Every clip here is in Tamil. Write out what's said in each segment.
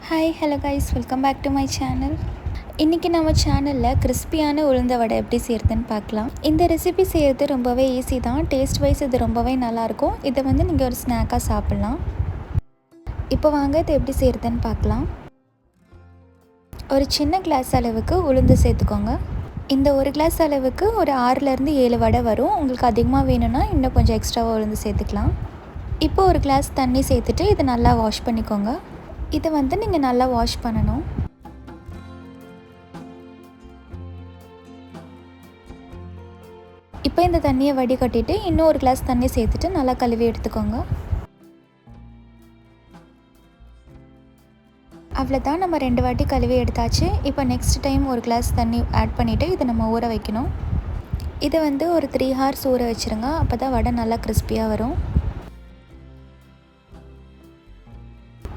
Hi hello guys, welcome back to my channel. இன்றைக்கி நம்ம சேனலில் கிறிஸ்பியான உளுந்த வடை எப்படி செய்கிறதுன்னு பார்க்கலாம். இந்த ரெசிபி செய்கிறது ரொம்பவே ஈஸி தான். டேஸ்ட் வைஸ் இது ரொம்பவே நல்லாயிருக்கும். இதை நீங்கள் ஒரு ஸ்நாக்காக சாப்பிட்லாம். இப்போ வாங்க இதை எப்படி செய்கிறதுன்னு பார்க்கலாம். ஒரு சின்ன கிளாஸ் அளவுக்கு உளுந்து சேர்த்துக்கோங்க. இந்த ஒரு கிளாஸ் அளவுக்கு ஒரு 6-7 வடை வரும். உங்களுக்கு அதிகமாக வேணும்னா இன்னும் கொஞ்சம் எக்ஸ்ட்ராவாக உளுந்து சேர்த்துக்கலாம். இப்போ ஒரு கிளாஸ் தண்ணி சேர்த்துட்டு இதை நல்லா வாஷ் பண்ணிக்கோங்க. இதை நீங்கள் நல்லா வாஷ் பண்ணணும். இப்போ இந்த தண்ணியை வடிகட்டிட்டு இன்னும் ஒரு கிளாஸ் தண்ணி சேர்த்துட்டு நல்லா கழுவி எடுத்துக்கோங்க. அவ்வளோதான், நம்ம 2 வாட்டி கழுவி எடுத்தாச்சு. இப்போ நெக்ஸ்ட் டைம் ஒரு கிளாஸ் தண்ணி ஆட் பண்ணிவிட்டு இதை நம்ம ஊற வைக்கணும். இதை ஒரு 3 hours ஊற வச்சுருங்க. அப்போ தான் வடை நல்லா கிறிஸ்பியாக வரும்.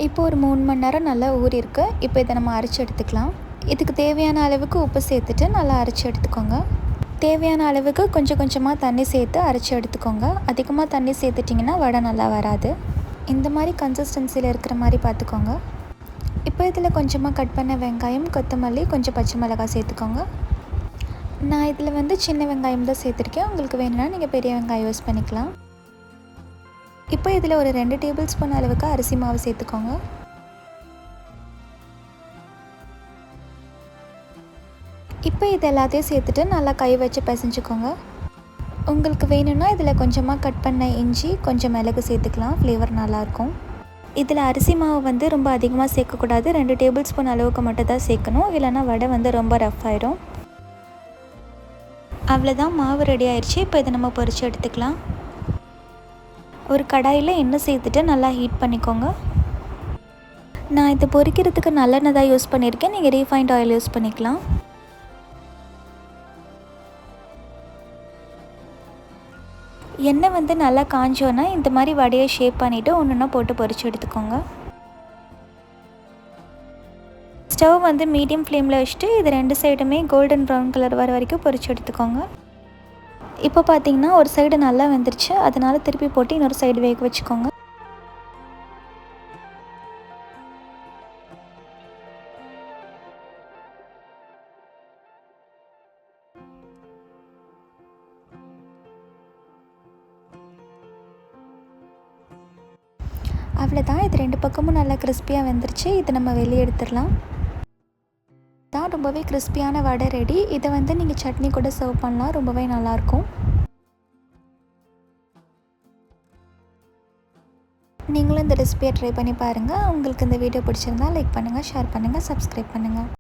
இப்போ ஒரு 3 மணி நேரம் நல்லா ஊறிருக்கு. இப்போ இதை நம்ம அரைச்சி எடுத்துக்கலாம். இதுக்கு தேவையான அளவுக்கு உப்பு சேர்த்துட்டு நல்லா அரைச்சி எடுத்துக்கோங்க. தேவையான அளவுக்கு கொஞ்சம் கொஞ்சமாக தண்ணி சேர்த்து அரைச்சி எடுத்துக்கோங்க. அதிகமாக தண்ணி சேர்த்துட்டிங்கன்னா வடை நல்லா வராது. இந்த மாதிரி கன்சிஸ்டன்சியில் இருக்கிற மாதிரி பார்த்துக்கோங்க. இப்போ இதில் கொஞ்சமாக கட் பண்ண வெங்காயம், கொத்தமல்லி, கொஞ்சம் பச்சை மிளகாய் சேர்த்துக்கோங்க. நான் இதில் சின்ன வெங்காயம் தான் சேர்த்துருக்கேன். உங்களுக்கு வேணும்னா நீங்கள் பெரிய வெங்காயம் யூஸ் பண்ணிக்கலாம். இப்போ இதில் ஒரு 2 டேபிள் ஸ்பூன் அளவுக்கு அரிசி மாவு சேர்த்துக்கோங்க. இப்போ இது எல்லாத்தையும் சேர்த்துட்டு நல்லா கை வச்சு பிசைஞ்சுக்கோங்க. உங்களுக்கு வேணும்னா இதில் கொஞ்சமாக கட் பண்ண இஞ்சி, கொஞ்சம் மிளகு சேர்த்துக்கலாம். ஃப்ளேவர் நல்லாயிருக்கும். இதில் அரிசி மாவு ரொம்ப அதிகமாக சேர்க்கக்கூடாது. 2 டேபிள் ஸ்பூன் அளவுக்கு மட்டும் தான் சேர்க்கணும். இல்லைனா வடை ரொம்ப ரஃப் ஆயிடும். அவ்வளோதான், மாவு ரெடி ஆயிடுச்சு. இப்போ இதை நம்ம பொரித்து எடுத்துக்கலாம். ஒரு கடாயில் எண்ணெய் சேர்த்துட்டு நல்லா ஹீட் பண்ணிக்கோங்க. நான் இது பொரிக்கிறதுக்கு நல்லெண்ணெய் தான் யூஸ் பண்ணியிருக்கேன். நீங்கள் ரீஃபைண்ட் ஆயில் யூஸ் பண்ணிக்கலாம். எண்ணெய் நல்லா காஞ்சோன்னா இந்த மாதிரி வடையை ஷேப் பண்ணிவிட்டு ஒன்று போட்டு பொரித்து எடுத்துக்கோங்க. ஸ்டவ் மீடியம் ஃப்ளேமில் வச்சுட்டு இது 2 சைடுமே கோல்டன் ப்ரௌன் கலர் வர வரைக்கும் பொரித்து எடுத்துக்கோங்க. இப்போ பார்த்தீங்கன்னா ஒரு சைடு நல்லா வெந்துருச்சு. அதனால் திருப்பி போட்டு இன்னொரு சைடு வேக வச்சுக்கோங்க. அவ்வளோதான், இது 2 பக்கமும் நல்லா கிறிஸ்பியாக வெந்துருச்சு. இதை நம்ம வெளியே எடுத்துடலாம். தான் ரொம்பவே கிறிஸ்பியான வடை ரெடி. இதை நீங்கள் சட்னி கூட சர்வ் பண்ணலாம். ரொம்பவே நல்லாயிருக்கும். நீங்களும் இந்த ரெசிபியை ட்ரை பண்ணி பாருங்கள். உங்களுக்கு இந்த வீடியோ பிடிச்சிருந்தா லைக் பண்ணுங்கள், ஷேர் பண்ணுங்கள், சப்ஸ்கிரைப் பண்ணுங்கள்.